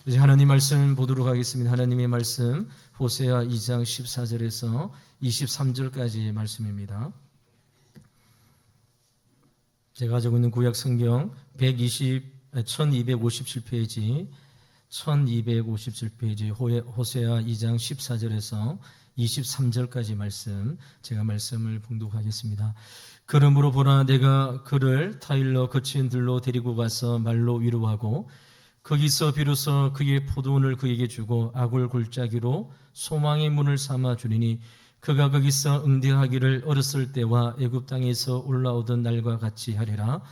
이제 하나님 말씀 보도록 하겠습니다. 하나님의 말씀 호세아 2장 14절에서 23절까지 말씀입니다. 제가 가지고 있는 구약 성경 1257페이지 1257페이지 호세아 2장 14절에서 23절까지 말씀, 제가 말씀을 봉독하겠습니다. 그러므로 보라, 내가 그를 타일러 거친 들로 데리고 가서 말로 위로하고 거기서 비로소 그의 포도원을 그에게 주고 아굴 골짜기로 소망의 문을 삼아 주리니 그가 거기서 응대하기를 어렸을 때와 애굽 땅에서 올라오던 날과 같이 하리라.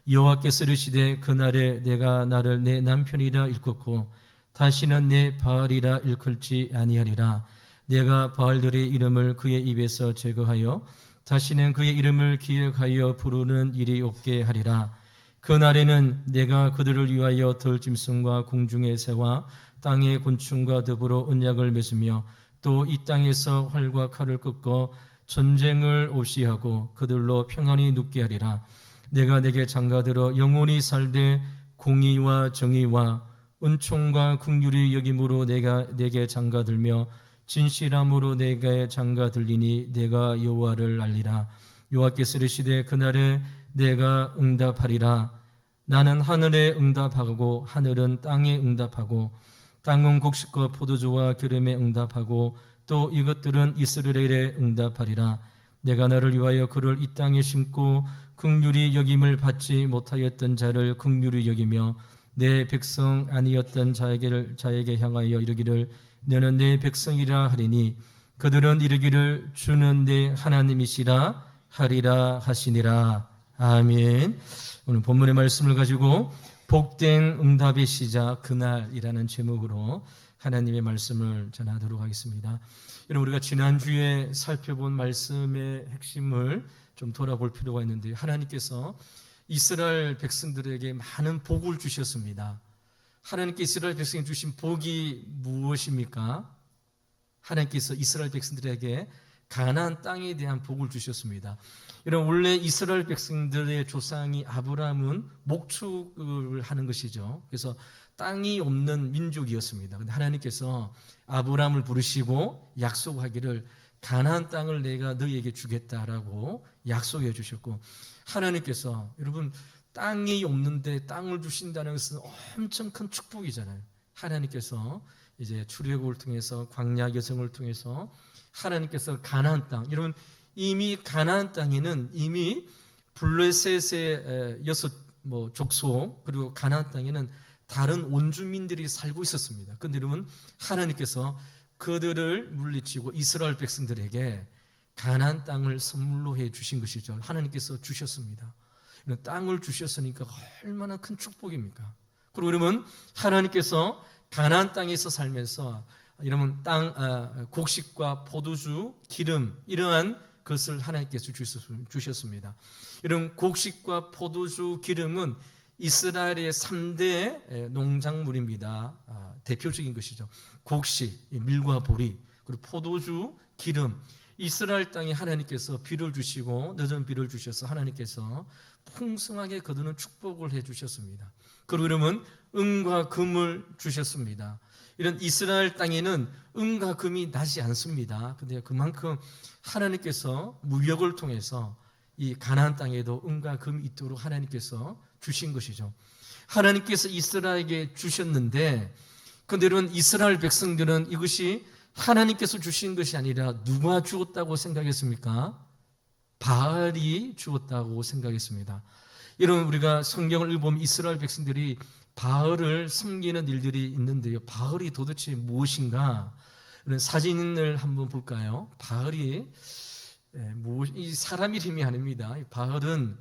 여호와께서 이르시되 그날에 내가 나를 내 남편이라 일컫고 다시는 내 바알이라 일컬지 아니하리라. 내가 바알들의 이름을 그의 입에서 제거하여 다시는 그의 이름을 기억하여 부르는 일이 없게 하리라. 그날에는 내가 그들을 위하여 들짐승과 공중의 새와 땅의 곤충과 더불어 언약을 맺으며 또 이 땅에서 활과 칼을 꺾어 전쟁을 없이 하고 그들로 평안히 눕게 하리라. 내가 내게 장가들어 영원히 살되 공의와 정의와 은총과 긍휼이 여김으로 내가 내게 장가들며 진실함으로 내게 장가들리니 내가 여호와를 알리라. 여호와께서 이르시되 그날에 내가 응답하리라. 나는 하늘에 응답하고 하늘은 땅에 응답하고 땅은 곡식과 포도주와 기름에 응답하고 또 이것들은 이스라엘에 응답하리라. 내가 나를 위하여 그를 이 땅에 심고 긍휼히 여김을 받지 못하였던 자를 긍휼히 여기며 내 백성 아니었던 자에게 향하여 이르기를 너는 내 백성이라 하리니 그들은 이르기를 주는 내 하나님이시라 하리라 하시니라. 아멘. 오늘 본문의 말씀을 가지고 복된 응답의 시작 그날이라는 제목으로 하나님의 말씀을 전하도록 하겠습니다. 여러분, 우리가 지난주에 살펴본 말씀의 핵심을 좀 돌아볼 필요가 있는데, 하나님께서 이스라엘 백성들에게 많은 복을 주셨습니다. 하나님께 이스라엘 백성이 주신 복이 무엇입니까? 하나님께서 이스라엘 백성들에게 가나안 땅에 대한 복을 주셨습니다. 이런 원래 이스라엘 백성들의 조상이 아브라함은 목축을 하는 것이죠. 그래서 땅이 없는 민족이었습니다. 그런데 하나님께서 아브라함을 부르시고 약속하기를 가나안 땅을 내가 너희에게 주겠다라고 약속해 주셨고, 하나님께서 여러분 땅이 없는데 땅을 주신다는 것은 엄청 큰 축복이잖아요. 하나님께서 이제 출애굽을 통해서 광야 여정을 통해서 하나님께서 가나안 땅, 여러분 이미 가나안 땅에는 이미 블레셋의 6 족속 그리고 가나안 땅에는 다른 원주민들이 살고 있었습니다. 그런데 여러분 하나님께서 그들을 물리치고 이스라엘 백성들에게 가나안 땅을 선물로 해 주신 것이죠. 하나님께서 주셨습니다. 이런 땅을 주셨으니까 얼마나 큰 축복입니까? 그리고 여러분 하나님께서 가나안 땅에서 살면서 이러면 곡식과 포도주, 기름 이러한 것을 하나님께서 주셨습니다. 이런 곡식과 포도주, 기름은 이스라엘의 3대 농작물입니다. 대표적인 것이죠. 곡식, 밀과 보리, 그리고 포도주, 기름. 이스라엘 땅에 하나님께서 비를 주시고 늦은 비를 주셔서 하나님께서 풍성하게 거두는 축복을 해주셨습니다. 그리고 그러면 은과 금을 주셨습니다. 이런 이스라엘 땅에는 은과 금이 나지 않습니다. 그런데 그만큼 하나님께서 무역을 통해서 이 가나안 땅에도 은과 금이 있도록 하나님께서 주신 것이죠. 하나님께서 이스라엘에게 주셨는데, 그런데 이런 이스라엘 백성들은 이것이 하나님께서 주신 것이 아니라 누가 주었다고 생각했습니까? 바알이 주었다고 생각했습니다. 이런 우리가 성경을 읽어보면 이스라엘 백성들이 바알을 섬기는 일들이 있는데요. 바알이 도대체 무엇인가? 이런 사진을 한번 볼까요? 바알이 이 사람 이름이 아닙니다. 바알은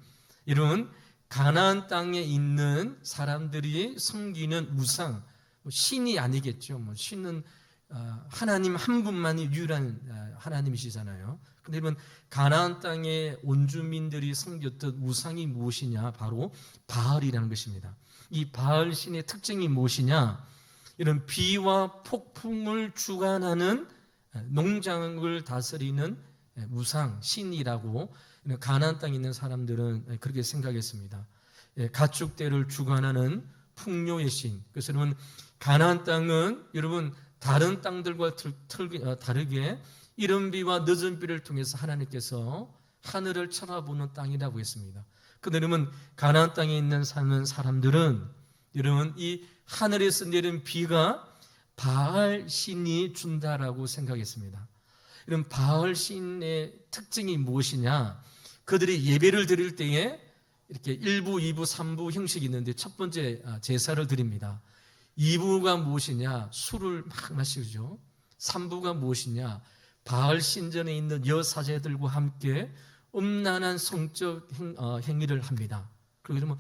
이런 가나안 땅에 있는 사람들이 섬기는 우상, 신이 아니겠죠. 신은 하나님 한 분만이 유일한 하나님이시잖아요. 그런데 이번 가나안 땅의 원주민들이 섬겼던 우상이 무엇이냐? 바로 바알이라는 것입니다. 이 바알 신의 특징이 무엇이냐? 이런 비와 폭풍을 주관하는 농장을 다스리는 우상, 신이라고 가나안 땅에 있는 사람들은 그렇게 생각했습니다. 가축대를 주관하는 풍요의 신. 그래서 여러분 가나안 땅은 여러분 다른 땅들과 다르게 이른 비와 늦은 비를 통해서 하나님께서 하늘을 쳐다보는 땅이라고 했습니다. 근데 여러분 가나안 땅에 사는 사람들은 여러분 이 하늘에서 내린 비가 바알 신이 준다라고 생각했습니다. 이런 바알 신의 특징이 무엇이냐? 그들이 예배를 드릴 때에 이렇게 1부, 2부, 3부 형식이 있는데 첫 번째 제사를 드립니다. 2부가 무엇이냐? 술을 막 마시죠. 3부가 무엇이냐? 바알 신전에 있는 여사제들과 함께 음란한 성적 행위를 합니다. 그러면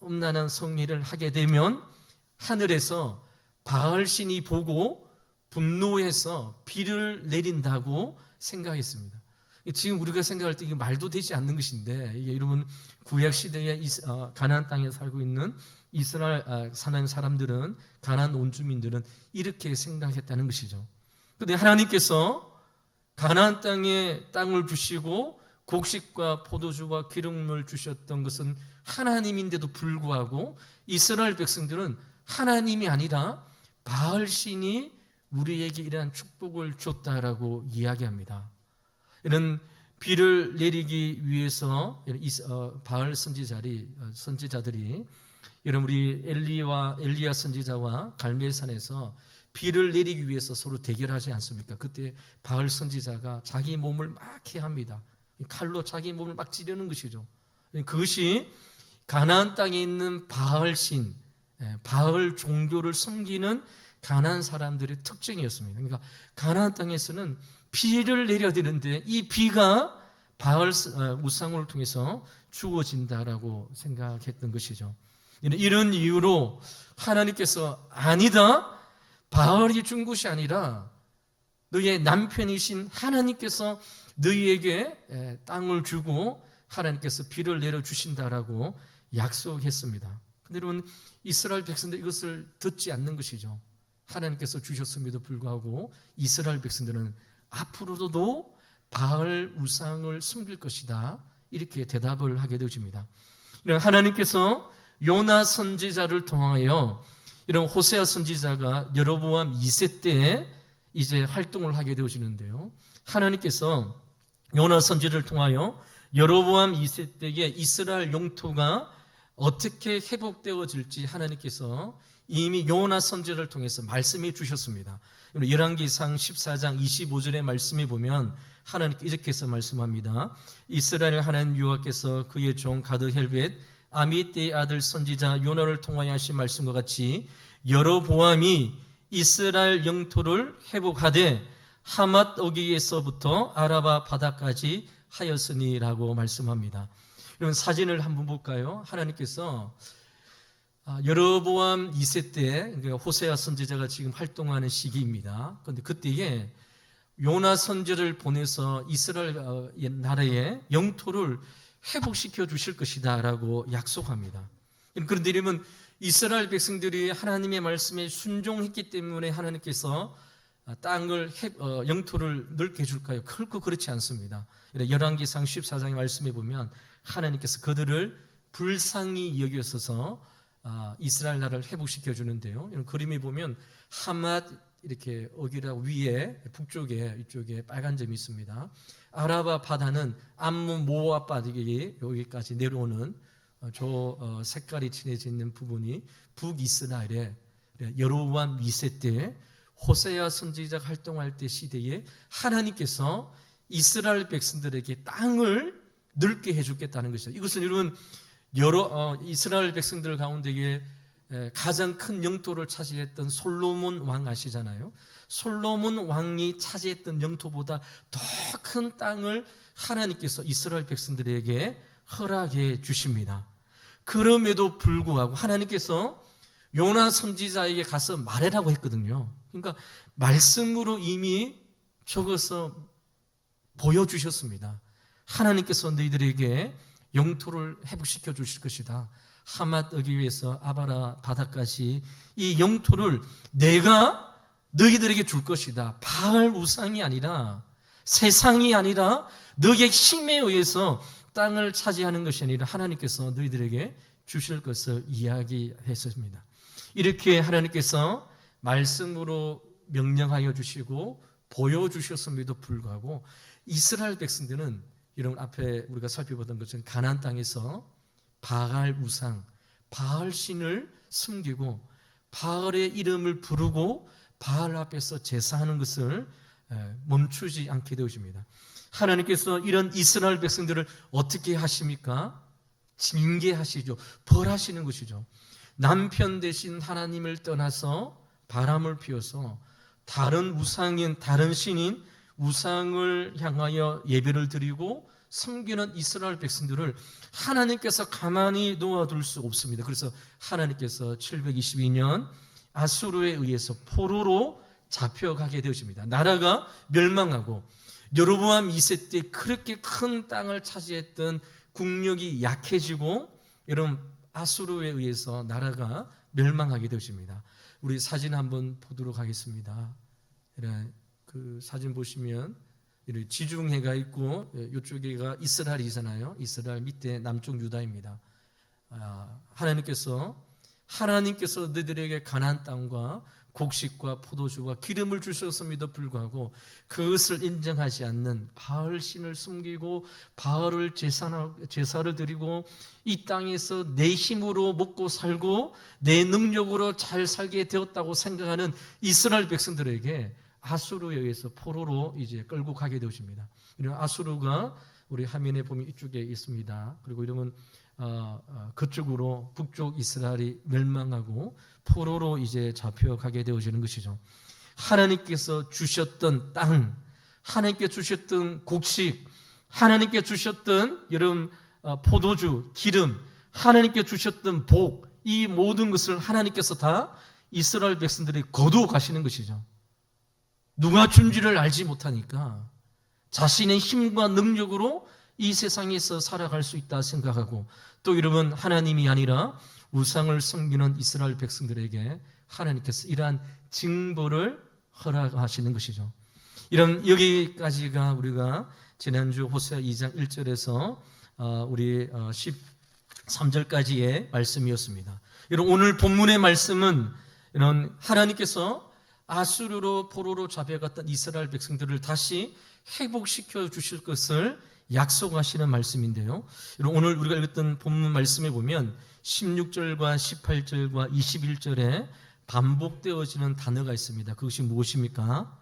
음란한 성행위를 하게 되면 하늘에서 바알 신이 보고 분노해서 비를 내린다고 생각했습니다. 지금 우리가 생각할 때 이게 말도 되지 않는 것인데, 이게 여러분 구약 시대에 가나안 땅에 살고 있는 이스라엘 사는 사람들은, 가나안 온주민들은 이렇게 생각했다는 것이죠. 그런데 하나님께서 가나안 땅을 주시고 곡식과 포도주와 기름을 주셨던 것은 하나님인데도 불구하고 이스라엘 백성들은 하나님이 아니라 바알 신이 우리에게 이러한 축복을 줬다라고 이야기합니다. 이런 비를 내리기 위해서 바알 선지자들이 여러분 우리 엘리야 선지자와 갈멜산에서 비를 내리기 위해서 서로 대결하지 않습니까? 그때 바알 선지자가 자기 몸을 막 해합니다. 칼로 자기 몸을 막 찌르는 것이죠. 그것이 가나안 땅에 있는 바알 신, 바알 종교를 섬기는 가나안 사람들의 특징이었습니다. 그러니까 가나안 땅에서는 비를 내려드리는데 이 비가 바알 우상을 통해서 주어진다라고 생각했던 것이죠. 이런 이유로 하나님께서 아니다, 바알이 준 것이 아니라 너희의 남편이신 하나님께서 너희에게 땅을 주고 하나님께서 비를 내려주신다라고 약속했습니다. 그런데 여러분 이스라엘 백성들 이것을 듣지 않는 것이죠. 하나님께서 주셨음에도 불구하고 이스라엘 백성들은 앞으로도 바알 우상을 섬길 것이다, 이렇게 대답을 하게 되어집니다. 하나님께서 요나 선지자를 통하여 이런 호세아 선지자가 여로보암 2세 때에 이제 활동을 하게 되어지는데요, 하나님께서 요나 선지자를 통하여 여로보암 2세 때에 이스라엘 영토가 어떻게 회복되어질지 하나님께서 이미 요나 선지자를 통해서 말씀해 주셨습니다. 열왕기상 14장 25절의 말씀에 보면 하나님께 이렇게 해서 말씀합니다. 이스라엘 하나님 여호와께서 그의 종 가드 헬벳 아미떼의 아들 선지자 요나를 통하여 하신 말씀과 같이 여로보암이 이스라엘 영토를 회복하되 하맛 어귀에서부터 아라바 바다까지 하였으니라고 말씀합니다. 이런 사진을 한번 볼까요? 하나님께서 여로보암 2세 때 호세아 선지자가 지금 활동하는 시기입니다. 그런데 그때에 요나 선지자를 보내서 이스라엘 나라의 영토를 회복시켜 주실 것이다 라고 약속합니다. 그런데 이러면 이스라엘 백성들이 하나님의 말씀에 순종했기 때문에 하나님께서 영토를 넓게 해줄까요? 결코 그렇지 않습니다. 열왕기상 14장의 말씀에 보면 하나님께서 그들을 불쌍히 여기셔서 이스라엘 나라를 회복시켜 주는데요, 이런 그림에 보면 하맛 이렇게 어기라고 위에 북쪽에 이쪽에 빨간 점이 있습니다. 아라바 바다는 암몬 모압 바다기 여기까지 내려오는 저 색깔이 칠해져 있는 부분이 북이스라엘의 여로보암 2세 때 호세아 선지자가 활동할 때 시대에 하나님께서 이스라엘 백성들에게 땅을 넓게 해주겠다는 것이죠. 이것은 여러분 이스라엘 백성들 가운데에 가장 큰 영토를 차지했던 솔로몬 왕 아시잖아요. 솔로몬 왕이 차지했던 영토보다 더 큰 땅을 하나님께서 이스라엘 백성들에게 허락해 주십니다. 그럼에도 불구하고 하나님께서 요나 선지자에게 가서 말해라고 했거든요. 그러니까 말씀으로 이미 적어서 보여주셨습니다. 하나님께서 너희들에게 영토를 회복시켜 주실 것이다. 하맛 어귀에서 아바라 바다까지 이 영토를 내가 너희들에게 줄 것이다. 바알 우상이 아니라, 세상이 아니라 너희의 힘에 의해서 땅을 차지하는 것이 아니라 하나님께서 너희들에게 주실 것을 이야기했습니다. 이렇게 하나님께서 말씀으로 명령하여 주시고 보여주셨음에도 불구하고 이스라엘 백성들은 여러분 앞에 우리가 살펴보던 것은 가나안 땅에서 바알 우상, 바알 신을 숨기고 바알의 이름을 부르고 바알 앞에서 제사하는 것을 멈추지 않게 되어집니다. 하나님께서 이런 이스라엘 백성들을 어떻게 하십니까? 징계하시죠. 벌하시는 것이죠. 남편 대신 하나님을 떠나서 바람을 피워서 다른 우상인, 다른 신인 우상을 향하여 예배를 드리고 섬기는 이스라엘 백성들을 하나님께서 가만히 놓아둘 수 없습니다. 그래서 하나님께서 722년 아수르에 의해서 포로로 잡혀가게 되어집니다. 나라가 멸망하고 여로보암 2세 때 그렇게 큰 땅을 차지했던 국력이 약해지고 여러분 아수르에 의해서 나라가 멸망하게 되어집니다. 우리 사진 한번 보도록 하겠습니다. 그 사진 보시면 지중해가 있고 이쪽에가 이스라엘이잖아요. 이스라엘 밑에 남쪽 유다입니다. 하나님께서 너희들에게 가나안 땅과 곡식과 포도주와 기름을 주셨음에도 불구하고 그것을 인정하지 않는 바알 신을 숨기고 바알을 제사를 드리고 이 땅에서 내 힘으로 먹고 살고 내 능력으로 잘 살게 되었다고 생각하는 이스라엘 백성들에게 아수르에 의해서 포로로 이제 끌고 가게 되어집니다. 이런 아수르가 우리 화면에 보면 이쪽에 있습니다. 그리고 이러면 그쪽으로 북쪽 이스라엘이 멸망하고 포로로 이제 잡혀가게 되어지는 것이죠. 하나님께서 주셨던 땅, 하나님께 주셨던 곡식, 하나님께 주셨던 여러분 포도주, 기름, 하나님께 주셨던 복, 이 모든 것을 하나님께서 다 이스라엘 백성들이 거두어 가시는 것이죠. 누가 준지를 알지 못하니까 자신의 힘과 능력으로 이 세상에서 살아갈 수 있다 생각하고 또 여러분 하나님이 아니라 우상을 섬기는 이스라엘 백성들에게 하나님께서 이러한 징벌을 허락하시는 것이죠. 이런 여기까지가 우리가 지난주 호세아 2장 1절에서 우리 13절까지의 말씀이었습니다. 여러분 오늘 본문의 말씀은 이런 하나님께서 아수르로 포로로 잡혀갔던 이스라엘 백성들을 다시 회복시켜 주실 것을 약속하시는 말씀인데요. 오늘 우리가 읽었던 본문 말씀에 보면 16절과 18절과 21절에 반복되어지는 단어가 있습니다. 그것이 무엇입니까?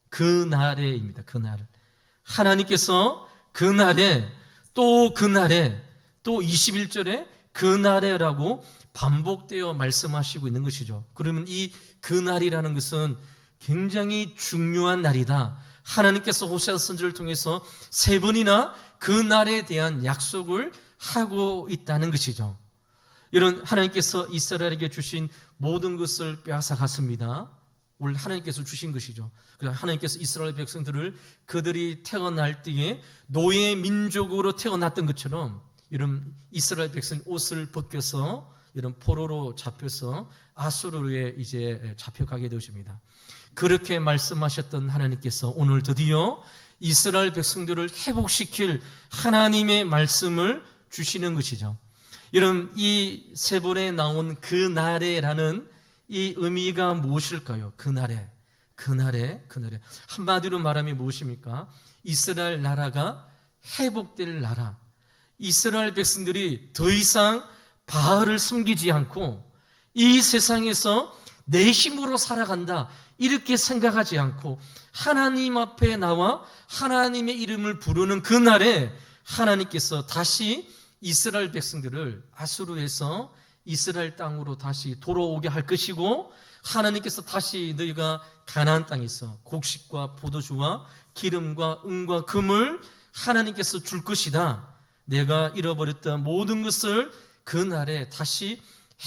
그날에입니다. 그날. 하나님께서 그날에 또 21절에 그날에라고 반복되어 말씀하시고 있는 것이죠. 그러면 이 그날이라는 것은 굉장히 중요한 날이다. 하나님께서 호세아 선지자를 통해서 3번이나 그날에 대한 약속을 하고 있다는 것이죠. 이런 하나님께서 이스라엘에게 주신 모든 것을 빼앗아갔습니다. 오늘 하나님께서 주신 것이죠. 그래서 하나님께서 이스라엘 백성들을 그들이 태어날 때에 노예 민족으로 태어났던 것처럼 이런 이스라엘 백성 옷을 벗겨서 이런 포로로 잡혀서 아수르에 이제 잡혀가게 되십니다. 그렇게 말씀하셨던 하나님께서 오늘 드디어 이스라엘 백성들을 회복시킬 하나님의 말씀을 주시는 것이죠. 여러분 이 3번에 나온 그날에라는 이 의미가 무엇일까요? 그날에 한마디로 말하면 무엇입니까? 이스라엘 나라가 회복될 나라. 이스라엘 백성들이 더 이상 바알을 숨기지 않고 이 세상에서 내 힘으로 살아간다 이렇게 생각하지 않고 하나님 앞에 나와 하나님의 이름을 부르는 그날에 하나님께서 다시 이스라엘 백성들을 아수르에서 이스라엘 땅으로 다시 돌아오게 할 것이고 하나님께서 다시 너희가 가나안 땅에서 곡식과 포도주와 기름과 은과 금을 하나님께서 줄 것이다. 내가 잃어버렸던 모든 것을 그날에 다시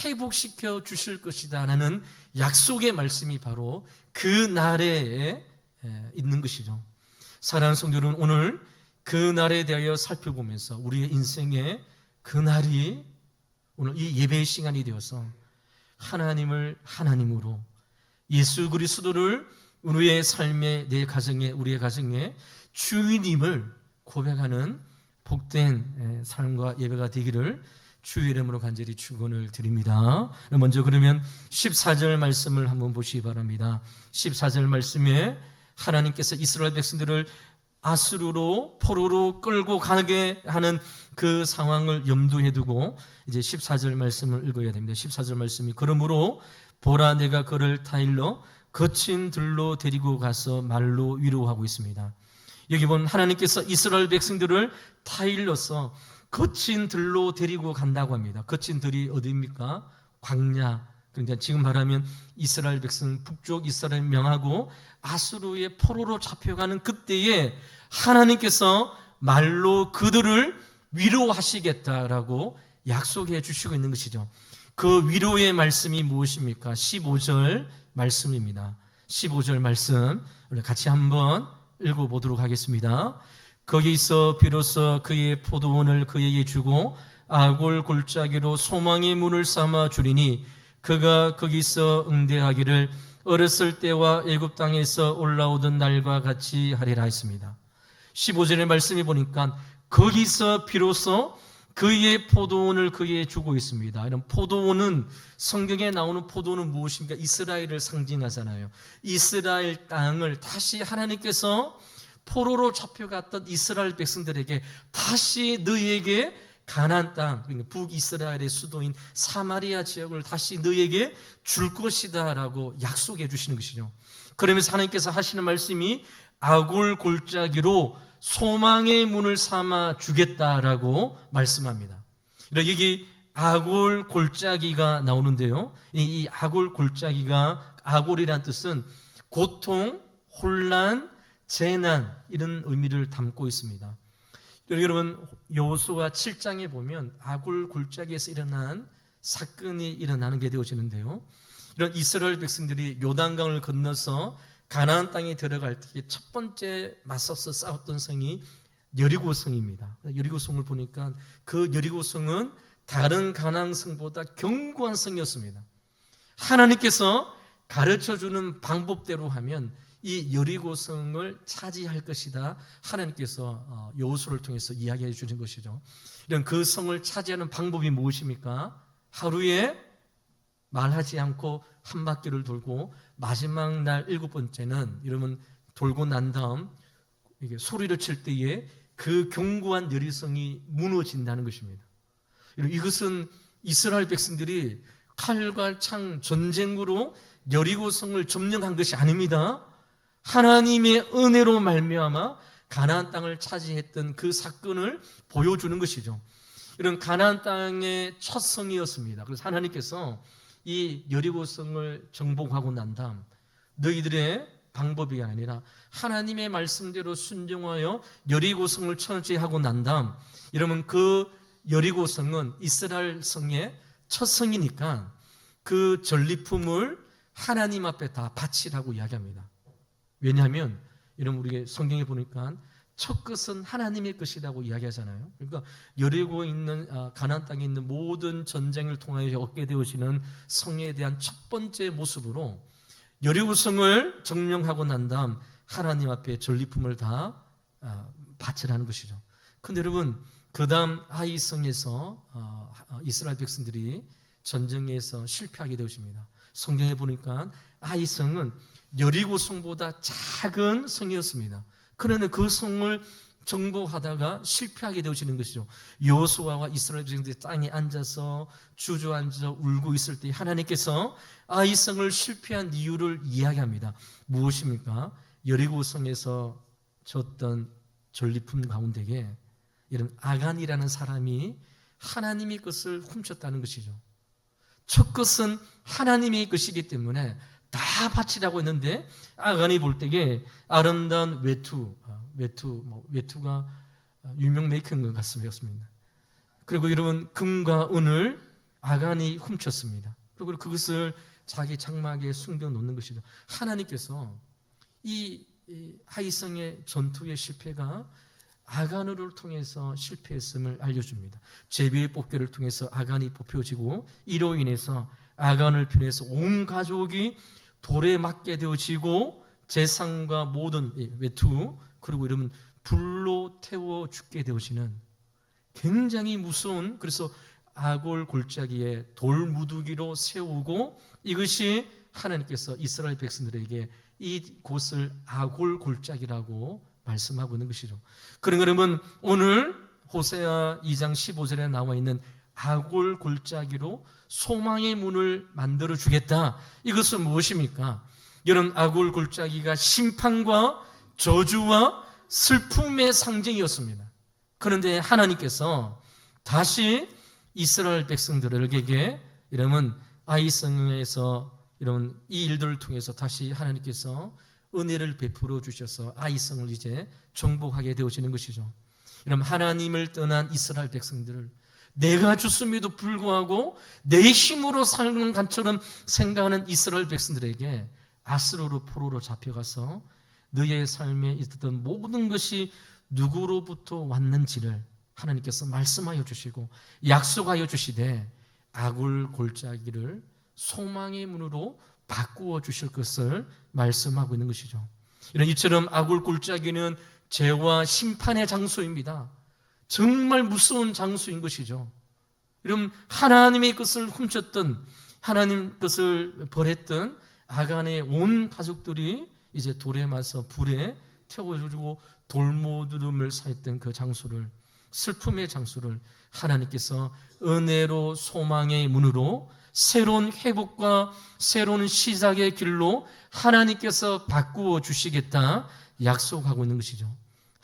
회복시켜 주실 것이다 라는 약속의 말씀이 바로 그날에 있는 것이죠. 사랑하는 성도 여러분, 오늘 그날에 대하여 살펴보면서 우리의 인생의 그날이 오늘 이 예배의 시간이 되어서 하나님을 하나님으로 예수 그리스도를 우리의 삶의 내 가정에 우리의 가정에 주님을 고백하는 복된 삶과 예배가 되기를 주의 이름으로 간절히 축원을 드립니다. 먼저 그러면 14절 말씀을 한번 보시기 바랍니다. 14절 말씀에 하나님께서 이스라엘 백성들을 아수르로 포로로 끌고 가게 하는 그 상황을 염두에 두고 이제 14절 말씀을 읽어야 됩니다. 14절 말씀이 그러므로 보라 내가 그를 타일러 거친 들로 데리고 가서 말로 위로하고 있습니다. 여기 보면 하나님께서 이스라엘 백성들을 타일러서 거친 들로 데리고 간다고 합니다. 거친 들이 어디입니까? 광야. 그러니까 지금 말하면 이스라엘 백성 북쪽 이스라엘 명하고 아수르의 포로로 잡혀가는 그때에 하나님께서 말로 그들을 위로하시겠다라고 약속해 주시고 있는 것이죠. 그 위로의 말씀이 무엇입니까? 15절 말씀입니다. 15절 말씀 우리 같이 한번 읽어보도록 하겠습니다. 거기서 비로소 그의 포도원을 그에게 주고 아골 골짜기로 소망의 문을 삼아 주리니 그가 거기서 응대하기를 어렸을 때와 애굽 땅에서 올라오던 날과 같이 하리라 했습니다. 15절의 말씀이 보니까 거기서 비로소 그의 포도원을 그에게 주고 있습니다. 이런 포도원은 성경에 나오는 포도원은 무엇입니까? 이스라엘을 상징하잖아요. 이스라엘 땅을 다시 하나님께서 포로로 잡혀갔던 이스라엘 백성들에게 다시 너희에게 가나안 땅, 북이스라엘의 수도인 사마리아 지역을 다시 너희에게 줄 것이다라고 약속해 주시는 것이죠. 그러면서 하나님께서 하시는 말씀이 아골 골짜기로 소망의 문을 삼아 주겠다라고 말씀합니다. 여기 아골 골짜기가 나오는데요. 이 아골 골짜기가 아골이란 뜻은 고통, 혼란, 재난 이런 의미를 담고 있습니다. 여러분 여호수아 7장에 보면 아골 골짜기에서 일어난 사건이 일어나는 게 되어지는데요. 이런 이스라엘 백성들이 요단강을 건너서 가나안 땅에 들어갈 때 첫 번째 맞서서 싸웠던 성이 여리고성입니다. 여리고성을 보니까 그 여리고성은 다른 가나안 성보다 견고한 성이었습니다. 하나님께서 가르쳐주는 방법대로 하면 이 여리고성을 차지할 것이다. 하나님께서 여호수아를 통해서 이야기해 주는 것이죠. 이런 그 성을 차지하는 방법이 무엇입니까? 하루에 말하지 않고 한 바퀴를 돌고 마지막 날 7번째는 여러분 돌고 난 다음 이게 소리를 칠 때에 그 견고한 여리성이 무너진다는 것입니다. 이것은 이스라엘 백성들이 칼과 창 전쟁으로 여리고성을 점령한 것이 아닙니다. 하나님의 은혜로 말미암아 가나안 땅을 차지했던 그 사건을 보여주는 것이죠. 이런 가나안 땅의 첫 성이었습니다. 그래서 하나님께서 이 여리고성을 정복하고 난 다음 너희들의 방법이 아니라 하나님의 말씀대로 순종하여 여리고성을 차지하고 난 다음 여러분 그 여리고성은 이스라엘 성의 첫 성이니까 그 전리품을 하나님 앞에 다 바치라고 이야기합니다. 왜냐하면 여러분 우리 성경에 보니까 첫 것은 하나님의 것이라고 이야기하잖아요. 그러니까 여리고에 있는 가나안 땅에 있는 모든 전쟁을 통하여 얻게 되어지는 성에 대한 첫 번째 모습으로 여리고성을 점령하고 난 다음 하나님 앞에 전리품을 다 바치라는 것이죠. 그런데 여러분 그 다음 하이성에서 이스라엘 백성들이 전쟁에서 실패하게 되어집니다. 성경에 보니까 하이성은 여리고성보다 작은 성이었습니다. 그런데 그 성을 정복하다가 실패하게 되어지는 것이죠. 여호수아와 이스라엘 백성들이 땅에 앉아서 주저앉아 울고 있을 때 하나님께서 이 성을 실패한 이유를 이야기합니다. 무엇입니까? 여리고성에서 줬던 전리품 가운데에 이런 아간이라는 사람이 하나님의 것을 훔쳤다는 것이죠. 첫 것은 하나님의 것이기 때문에 다 바치라고 했는데 아간이 볼 때에 아름다운 외투가 유명 메이커인 것 같습니다. 그리고 여러분 금과 은을 아간이 훔쳤습니다. 그리고 그것을 자기 장막에 숨겨 놓는 것이죠. 하나님께서 이 하이성의 전투의 실패가 아간을 통해서 실패했음을 알려줍니다. 제비의 뽑기를 통해서 아간이 뽑혀지고 이로 인해서 아간을 비롯해서 온 가족이 돌에 맞게 되어지고 재산과 모든 외투 그리고 이러면 불로 태워 죽게 되어지는 굉장히 무서운 그래서 아골 골짜기에 돌 무더기로 세우고 이것이 하나님께서 이스라엘 백성들에게 이 곳을 아골 골짜기라고 말씀하고 있는 것이죠. 그러면 오늘 호세아 2장 15절에 나와 있는 아골 골짜기로 소망의 문을 만들어 주겠다. 이것은 무엇입니까? 이런 아골 골짜기가 심판과 저주와 슬픔의 상징이었습니다. 그런데 하나님께서 다시 이스라엘 백성들에게 이러면 아이성에서 이런 이 일들을 통해서 다시 하나님께서 은혜를 베풀어 주셔서 아이성을 이제 정복하게 되어지는 것이죠. 이러면 하나님을 떠난 이스라엘 백성들을 내가 줬음에도 불구하고 내 힘으로 사는 것처럼 생각하는 이스라엘 백성들에게 아스로로 포로로 잡혀가서 너의 삶에 있었던 모든 것이 누구로부터 왔는지를 하나님께서 말씀하여 주시고 약속하여 주시되 아굴 골짜기를 소망의 문으로 바꾸어 주실 것을 말씀하고 있는 것이죠. 이런 이처럼 아굴 골짜기는 죄와 심판의 장소입니다. 정말 무서운 장소인 것이죠. 이런 하나님의 것을 훔쳤던, 하나님 것을 버렸던 아간의 온 가족들이 이제 돌에 맞서 불에 태워주고 돌모드름을 쌓였던 그 장소를, 슬픔의 장소를 하나님께서 은혜로 소망의 문으로 새로운 회복과 새로운 시작의 길로 하나님께서 바꾸어 주시겠다 약속하고 있는 것이죠.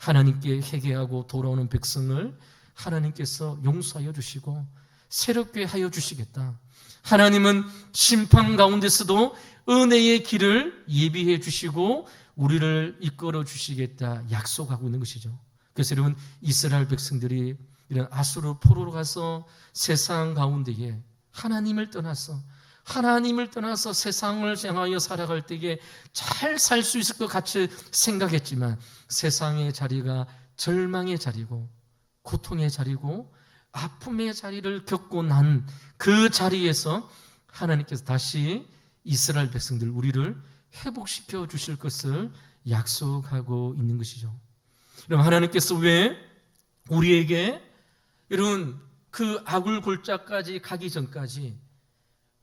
하나님께 회개하고 돌아오는 백성을 하나님께서 용서하여 주시고 새롭게 하여 주시겠다. 하나님은 심판 가운데서도 은혜의 길을 예비해 주시고 우리를 이끌어 주시겠다 약속하고 있는 것이죠. 그래서 여러분, 이스라엘 백성들이 이런 아수르 포로로 가서 세상 가운데에 하나님을 떠나서 세상을 향하여 살아갈 때에 잘 살 수 있을 것 같이 생각했지만 세상의 자리가 절망의 자리고 고통의 자리고 아픔의 자리를 겪고 난 그 자리에서 하나님께서 다시 이스라엘 백성들 우리를 회복시켜 주실 것을 약속하고 있는 것이죠. 그럼 하나님께서 왜 우리에게 이런 그 아굴 골짜까지 가기 전까지,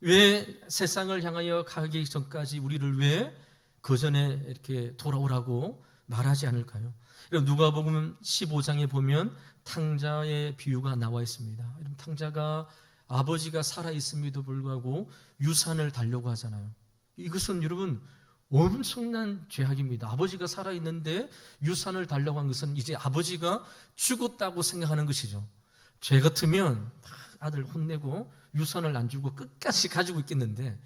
왜 세상을 향하여 가기 전까지 우리를 왜 그 전에 이렇게 돌아오라고 말하지 않을까요? 누가복음 15장에 보면 탕자의 비유가 나와 있습니다. 탕자가 아버지가 살아있음에도 불구하고 유산을 달려고 하잖아요. 이것은 여러분 엄청난 죄악입니다. 아버지가 살아있는데 유산을 달라고 한 것은 이제 아버지가 죽었다고 생각하는 것이죠. 죄 같으면 아들 혼내고 유산을 안 주고 끝까지 가지고 있겠는데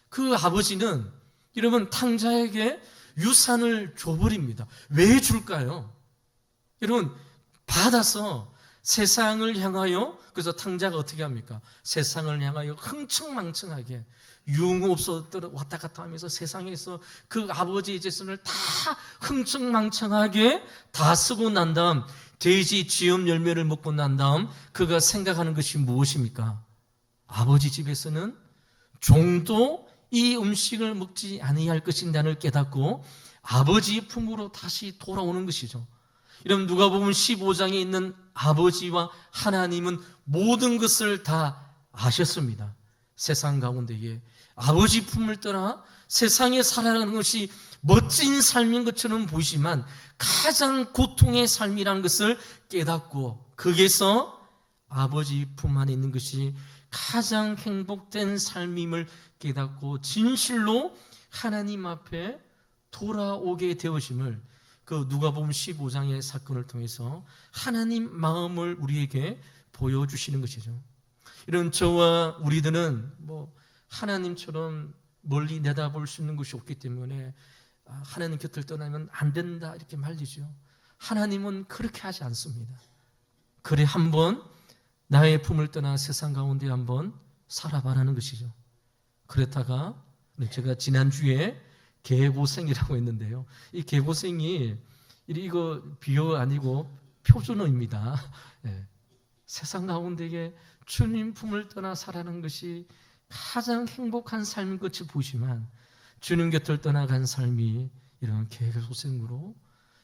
그 아버지는 이러면 탕자에게 유산을 줘버립니다. 왜 줄까요? 여러분, 받아서 세상을 향하여, 그래서 탕자가 어떻게 합니까? 세상을 향하여 흥청망청하게 유흥없어 왔다 갔다 하면서 세상에서 그 아버지의 재산을 다 흥청망청하게 다 쓰고 난 다음 돼지 쥐염 열매를 먹고 난 다음 그가 생각하는 것이 무엇입니까? 아버지 집에서는 종도 이 음식을 먹지 아니할 것인다를 깨닫고 아버지의 품으로 다시 돌아오는 것이죠. 이러면 누가복음 15장에 있는 아버지와 하나님은 모든 것을 다 아셨습니다. 세상 가운데에 아버지 품을 떠나 세상에 살아가는 것이 멋진 삶인 것처럼 보이지만 가장 고통의 삶이라는 것을 깨닫고 거기에서 아버지 품 안에 있는 것이 가장 행복된 삶임을 깨닫고 진실로 하나님 앞에 돌아오게 되어심을 그 누가복음 15장의 사건을 통해서 하나님 마음을 우리에게 보여주시는 것이죠. 이런 저와 우리들은 하나님처럼 멀리 내다볼 수 있는 것이 없기 때문에 하나님 곁을 떠나면 안 된다 이렇게 말리죠. 하나님은 그렇게 하지 않습니다. 그래 한번 나의 품을 떠나 세상 가운데 한번 살아봐라는 것이죠. 그랬다가 제가 지난주에 개고생이라고 했는데요. 이 개고생이 이거 비유 아니고 표준어입니다. 네. 세상 가운데에 주님 품을 떠나 살아가는 것이 가장 행복한 삶인 것이 보이지만 주님 곁을 떠나간 삶이 이런 개고생으로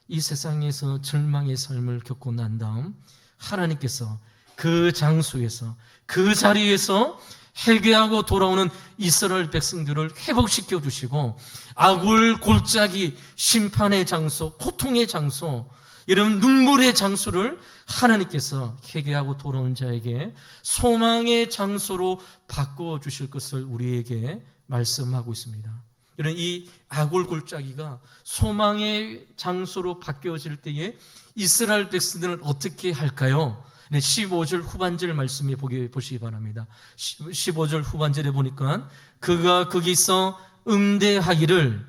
이 세상에서 절망의 삶을 겪고 난 다음 하나님께서 그 장소에서, 그 자리에서 회개하고 돌아오는 이스라엘 백성들을 회복시켜 주시고, 아굴 골짜기, 심판의 장소, 고통의 장소, 이런 눈물의 장소를 하나님께서 회개하고 돌아온 자에게 소망의 장소로 바꾸어 주실 것을 우리에게 말씀하고 있습니다. 이런 이 아굴 골짜기가 소망의 장소로 바뀌어질 때에 이스라엘 백성들은 어떻게 할까요? 15절 후반절 말씀에 보시기 바랍니다. 15절 후반절에 보니까 그가 거기서 응대하기를,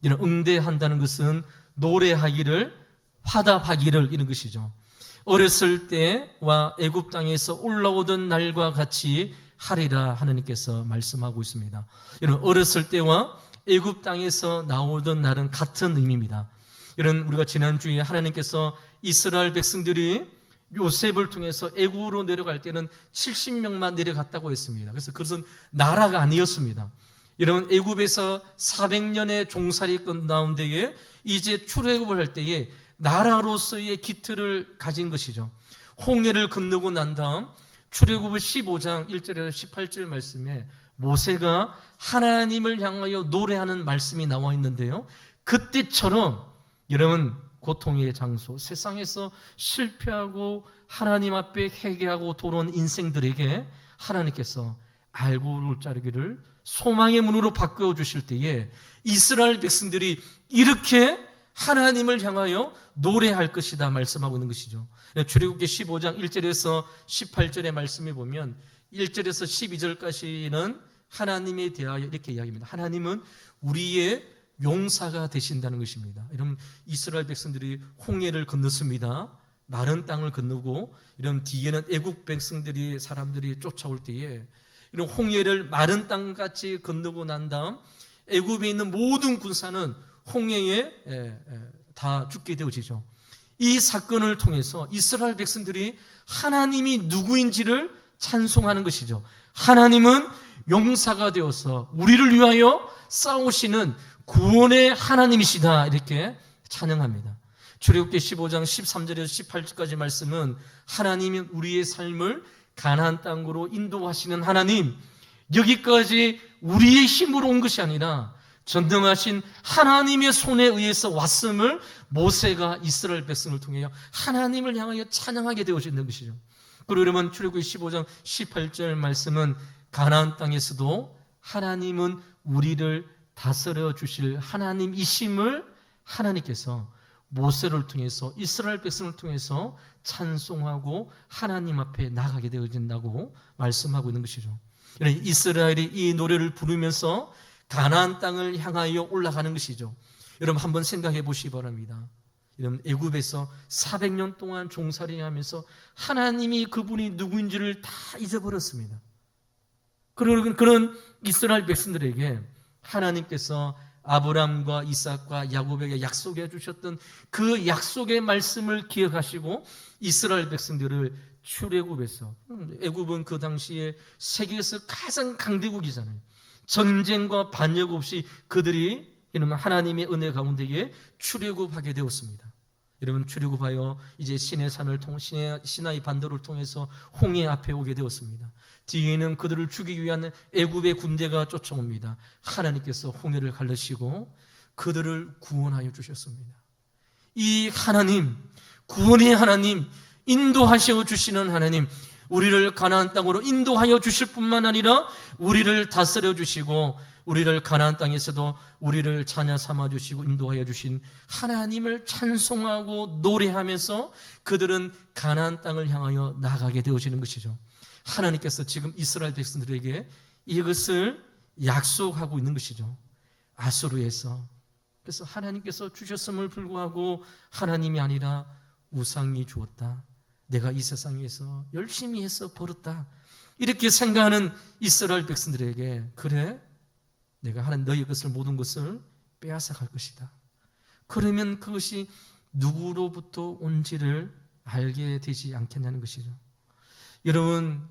이런 응대한다는 것은 노래하기를, 화답하기를, 이런 것이죠. 어렸을 때와 애굽 땅에서 올라오던 날과 같이 하리라 하나님께서 말씀하고 있습니다. 이런 어렸을 때와 애굽 땅에서 나오던 날은 같은 의미입니다. 이런 우리가 지난주에 하나님께서 이스라엘 백성들이 요셉을 통해서 애굽으로 내려갈 때는 70명만 내려갔다고 했습니다. 그래서 그것은 나라가 아니었습니다. 이런 애굽에서 400년의 종살이 끝나온 데에 이제 출애굽을 할 때에 나라로서의 기틀을 가진 것이죠. 홍해를 건너고 난 다음 출애굽을 15장 1절에서 18절 말씀에 모세가 하나님을 향하여 노래하는 말씀이 나와 있는데요, 그때처럼 여러분 고통의 장소, 세상에서 실패하고 하나님 앞에 회개하고 돌아온 인생들에게 하나님께서 알고 자르기를 소망의 문으로 바꾸어 주실 때에 이스라엘 백성들이 이렇게 하나님을 향하여 노래할 것이다 말씀하고 있는 것이죠. 출애굽기 15장 1절에서 18절의 말씀에 보면 1절에서 12절까지는 하나님에 대하여 이렇게 이야기합니다. 하나님은 우리의 용사가 되신다는 것입니다. 이런 이스라엘 백성들이 홍해를 건넜습니다. 마른 땅을 건너고 이런 뒤에는 애국 백성들이 사람들이 쫓아올 때에 이런 홍해를 마른 땅같이 건너고 난 다음 애굽에 있는 모든 군사는 홍해에 다 죽게 되어지죠. 이 사건을 통해서 이스라엘 백성들이 하나님이 누구인지를 찬송하는 것이죠. 하나님은 용사가 되어서 우리를 위하여 싸우시는 구원의 하나님이시다, 이렇게 찬양합니다. 출애굽기 15장 13절에서 18절까지 말씀은 하나님이 우리의 삶을 가나안 땅으로 인도하시는 하나님, 여기까지 우리의 힘으로 온 것이 아니라 전능하신 하나님의 손에 의해서 왔음을 모세가 이스라엘 백성을 통하여 하나님을 향하여 찬양하게 되어지는 것이죠. 그리고 여러분 출애굽기 15장 18절 말씀은 가나안 땅에서도 하나님은 우리를 다스려 주실 하나님이심을 하나님께서 모세를 통해서 이스라엘 백성을 통해서 찬송하고 하나님 앞에 나가게 되어진다고 말씀하고 있는 것이죠. 이스라엘이 이 노래를 부르면서 가나안 땅을 향하여 올라가는 것이죠. 여러분 한번 생각해 보시기 바랍니다. 여러분 애굽에서 400년 동안 종살이하면서 하나님이 그분이 누구인지를 다 잊어버렸습니다. 그런 이스라엘 백성들에게 하나님께서 아브람과 이삭과 야곱에게 약속해 주셨던 그 약속의 말씀을 기억하시고 이스라엘 백성들을 출애굽에서, 애굽은 그 당시에 세계에서 가장 강대국이잖아요. 전쟁과 반역 없이 그들이 하나님의 은혜 가운데에 출애굽하게 되었습니다. 여러분 출애굽하여 이제 시나이 반도를 통해서 홍해 앞에 오게 되었습니다. 뒤에는 그들을 죽이기 위한 애굽의 군대가 쫓아옵니다. 하나님께서 홍해를 갈르시고 그들을 구원하여 주셨습니다. 이 하나님, 구원의 하나님, 인도하셔 주시는 하나님, 우리를 가나안 땅으로 인도하여 주실 뿐만 아니라 우리를 다스려 주시고 우리를 가나안 땅에서도 우리를 자녀 삼아 주시고 인도하여 주신 하나님을 찬송하고 노래하면서 그들은 가나안 땅을 향하여 나가게 되어지는 것이죠. 하나님께서 지금 이스라엘 백성들에게 이것을 약속하고 있는 것이죠. 아수르에서. 그래서 하나님께서 주셨음을 불구하고 하나님이 아니라 우상이 주었다. 내가 이 세상에서 열심히 해서 벌었다. 이렇게 생각하는 이스라엘 백성들에게 그래, 내가 하는 너희 것을 모든 것을 빼앗아 갈 것이다. 그러면 그것이 누구로부터 온지를 알게 되지 않겠냐는 것이죠. 여러분,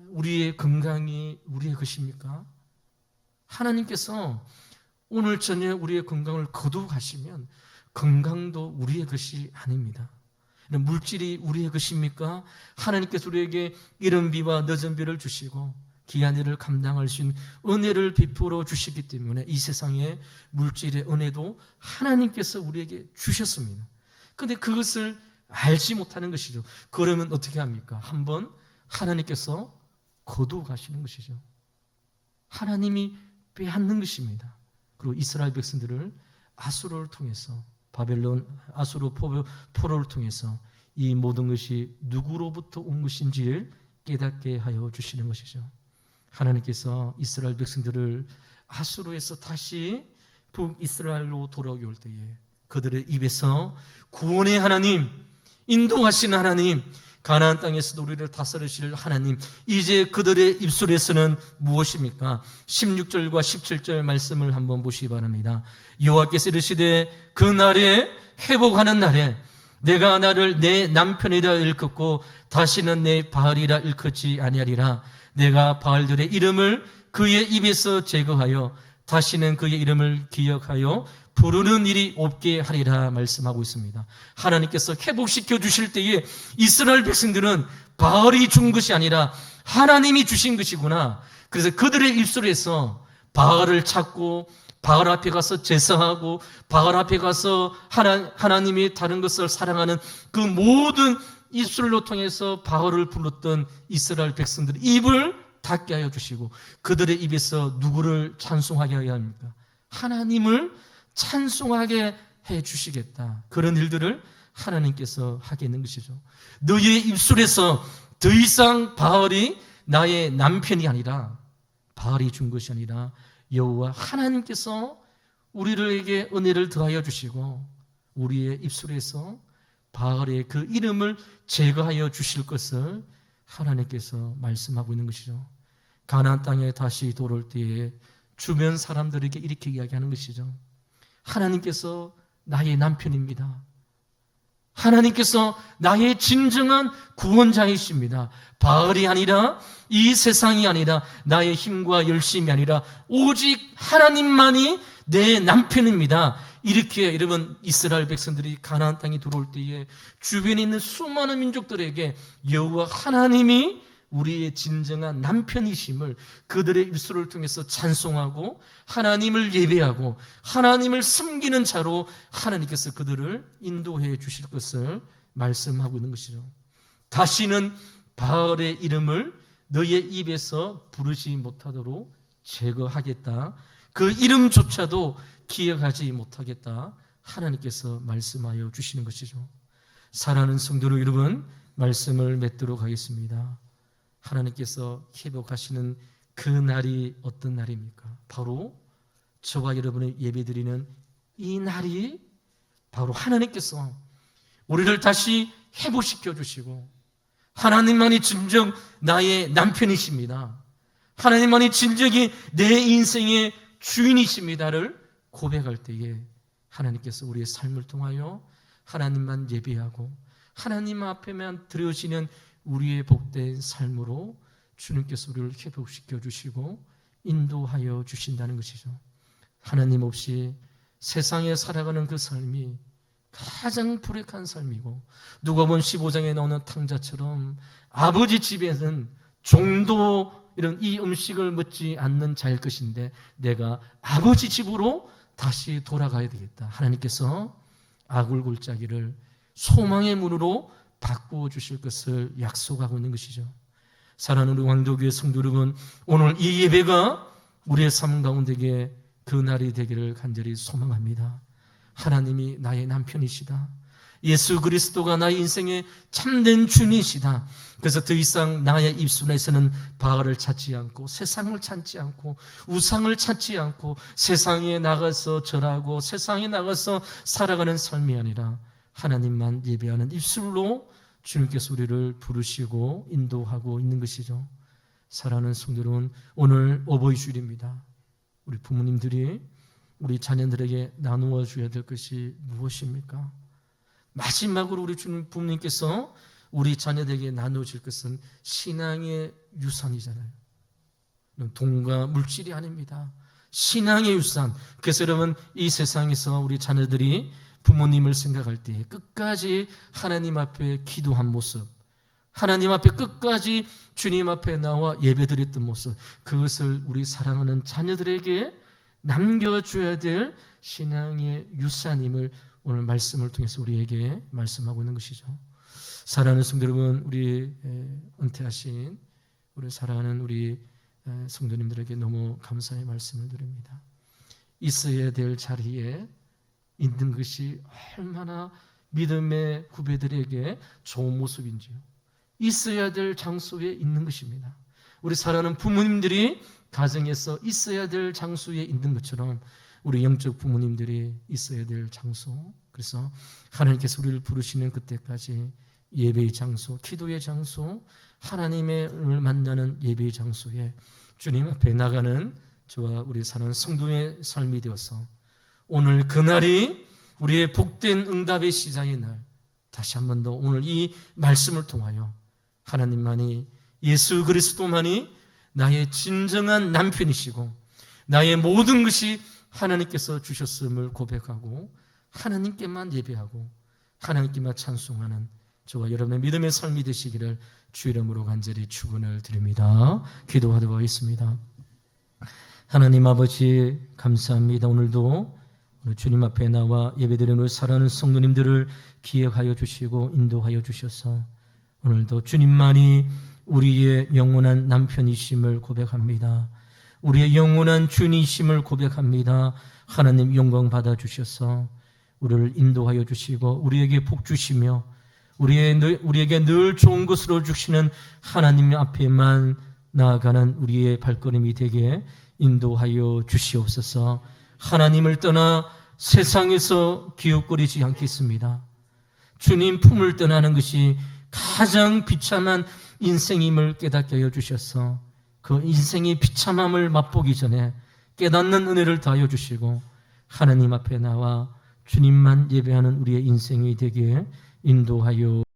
우리의 건강이 우리의 것입니까? 하나님께서 오늘 저녁 우리의 건강을 거두어 가시면 건강도 우리의 것이 아닙니다. 물질이 우리의 것입니까? 하나님께서 우리에게 이른 비와 늦은 비를 주시고 귀한 일을 감당할 수 있는 은혜를 베풀어 주시기 때문에 이 세상에 물질의 은혜도 하나님께서 우리에게 주셨습니다. 그런데 그것을 알지 못하는 것이죠. 그러면 어떻게 합니까? 한번 하나님께서 거두어 가시는 것이죠. 하나님이 빼앗는 것입니다. 그리고 이스라엘 백성들을 아수르를 통해서 바벨론 아수르 포로를 통해서 이 모든 것이 누구로부터 온 것인지를 깨닫게 하여 주시는 것이죠. 하나님께서 이스라엘 백성들을 아수르에서 다시 북이스라엘로 돌아오게 올 때에 그들의 입에서 구원의 하나님, 인도하시는 하나님, 가나안 땅에서 우리를 다스리실 하나님, 이제 그들의 입술에서는 무엇입니까? 16절과 17절 말씀을 한번 보시기 바랍니다. 여호와께서 이르시되 그날에 회복하는 날에 내가 나를 내 남편이라 일컫고 다시는 내 바알이라 일컫지 아니하리라. 내가 바알들의 이름을 그의 입에서 제거하여 다시는 그의 이름을 기억하여 부르는 일이 없게 하리라 말씀하고 있습니다. 하나님께서 회복시켜 주실 때에 이스라엘 백성들은 바알이 준 것이 아니라 하나님이 주신 것이구나. 그래서 그들의 입술에서 바알을 찾고 바알 앞에 가서 제사하고 바알 앞에 가서 하나님이 다른 것을 사랑하는 그 모든 입술로 통해서 바알을 불렀던 이스라엘 백성들의 입을 닫게 하여 주시고 그들의 입에서 누구를 찬송하게 하여야 합니까? 하나님을 찬송하게 해 주시겠다. 그런 일들을 하나님께서 하게 있는 것이죠. 너희의 입술에서 더 이상 바알이 나의 남편이 아니라 바알이 준 것이 아니라 여호와 하나님께서 우리에게 은혜를 더하여 주시고 우리의 입술에서 바알의 그 이름을 제거하여 주실 것을 하나님께서 말씀하고 있는 것이죠. 가나안 땅에 다시 돌아올 때에 주변 사람들에게 이렇게 이야기하는 것이죠. 하나님께서 나의 남편입니다. 하나님께서 나의 진정한 구원자이십니다. 바알이 아니라 이 세상이 아니라 나의 힘과 열심이 아니라 오직 하나님만이 내 남편입니다. 이렇게 여러분 이스라엘 백성들이 가나안 땅에 들어올 때에 주변에 있는 수많은 민족들에게 여호와 하나님이 우리의 진정한 남편이심을 그들의 입술을 통해서 찬송하고 하나님을 예배하고 하나님을 섬기는 자로 하나님께서 그들을 인도해 주실 것을 말씀하고 있는 것이죠. 다시는 바알의 이름을 너의 입에서 부르지 못하도록 제거하겠다. 그 이름조차도 기억하지 못하겠다. 하나님께서 말씀하여 주시는 것이죠. 사랑하는 성도 여러분, 말씀을 맺도록 하겠습니다. 하나님께서 회복하시는 그 날이 어떤 날입니까? 바로 저와 여러분의 예배드리는 이 날이 바로 하나님께서 우리를 다시 회복시켜 주시고 하나님만이 진정 나의 남편이십니다. 하나님만이 진정이 내 인생의 주인이십니다를 고백할 때에 하나님께서 우리의 삶을 통하여 하나님만 예배하고 하나님 앞에만 드려지는 우리의 복된 삶으로 주님께서 우리를 회복시켜 주시고 인도하여 주신다는 것이죠. 하나님 없이 세상에 살아가는 그 삶이 가장 불행한 삶이고 누가복음 15장에 나오는 탕자처럼 아버지 집에는 종도 이런 이 음식을 먹지 않는 자일 것인데 내가 아버지 집으로 다시 돌아가야 되겠다. 하나님께서 아굴골짜기를 소망의 문으로 바꾸어 주실 것을 약속하고 있는 것이죠. 사랑하는 우리 왕도교회 성도 여러분, 오늘 이 예배가 우리의 삶 가운데에 그 날이 되기를 간절히 소망합니다. 하나님이 나의 남편이시다. 예수 그리스도가 나의 인생의 참된 주님이시다. 그래서 더 이상 나의 입술에서는 바알을 찾지 않고 세상을 찾지 않고 우상을 찾지 않고 세상에 나가서 절하고 세상에 나가서 살아가는 삶이 아니라 하나님만 예배하는 입술로 주님께서 우리를 부르시고 인도하고 있는 것이죠. 사랑하는 성도 여러분, 오늘 어버이 주일입니다. 우리 부모님들이 우리 자녀들에게 나누어 줘야 될 것이 무엇입니까? 마지막으로 우리 주님 부모님께서 우리 자녀들에게 나누어질 것은 신앙의 유산이잖아요. 돈과 물질이 아닙니다. 신앙의 유산. 그래서 여러분 이 세상에서 우리 자녀들이 부모님을 생각할 때 끝까지 하나님 앞에 기도한 모습, 하나님 앞에 끝까지 주님 앞에 나와 예배드렸던 모습, 그것을 우리 사랑하는 자녀들에게 남겨줘야 될 신앙의 유산임을 오늘 말씀을 통해서 우리에게 말씀하고 있는 것이죠. 사랑하는 성도 여러분, 우리 은퇴하신 우리 사랑하는 우리 성도님들에게 너무 감사의 말씀을 드립니다. 있어야 될 자리에 있는 것이 얼마나 믿음의 후배들에게 좋은 모습인지요. 있어야 될 장소에 있는 것입니다. 우리 사랑하는 부모님들이 가정에서 있어야 될 장소에 있는 것처럼 우리 영적 부모님들이 있어야 될 장소, 그래서 하나님께서 우리를 부르시는 그때까지 예배의 장소, 기도의 장소, 하나님을 만나는 예배의 장소에 주님 앞에 나가는 저와 우리 사는 성도의 삶이 되어서 오늘 그날이 우리의 복된 응답의 시작의 날, 다시 한 번 더 오늘 이 말씀을 통하여 하나님만이, 예수 그리스도만이 나의 진정한 남편이시고 나의 모든 것이 하나님께서 주셨음을 고백하고 하나님께만 예배하고 하나님께만 찬송하는 저와 여러분의 믿음의 삶이 되시기를 주 이름으로 간절히 축원을 드립니다. 기도하도록 하겠습니다. 하나님 아버지 감사합니다. 오늘도 주님 앞에 나와 예배드리는 우리 사랑하는 성도님들을 기억하여 주시고 인도하여 주셔서 오늘도 주님만이 우리의 영원한 남편이심을 고백합니다. 우리의 영원한 주님이심을 고백합니다. 하나님 영광 받아 주셔서 우리를 인도하여 주시고 우리에게 복 주시며 우리에게 늘 좋은 것으로 주시는 하나님 앞에만 나아가는 우리의 발걸음이 되게 인도하여 주시옵소서. 하나님을 떠나 세상에서 기웃거리지 않겠습니다. 주님 품을 떠나는 것이 가장 비참한 인생임을 깨닫게 하여 주셔서 그 인생의 비참함을 맛보기 전에 깨닫는 은혜를 더하여 주시고 하나님 앞에 나와 주님만 예배하는 우리의 인생이 되게 인도하여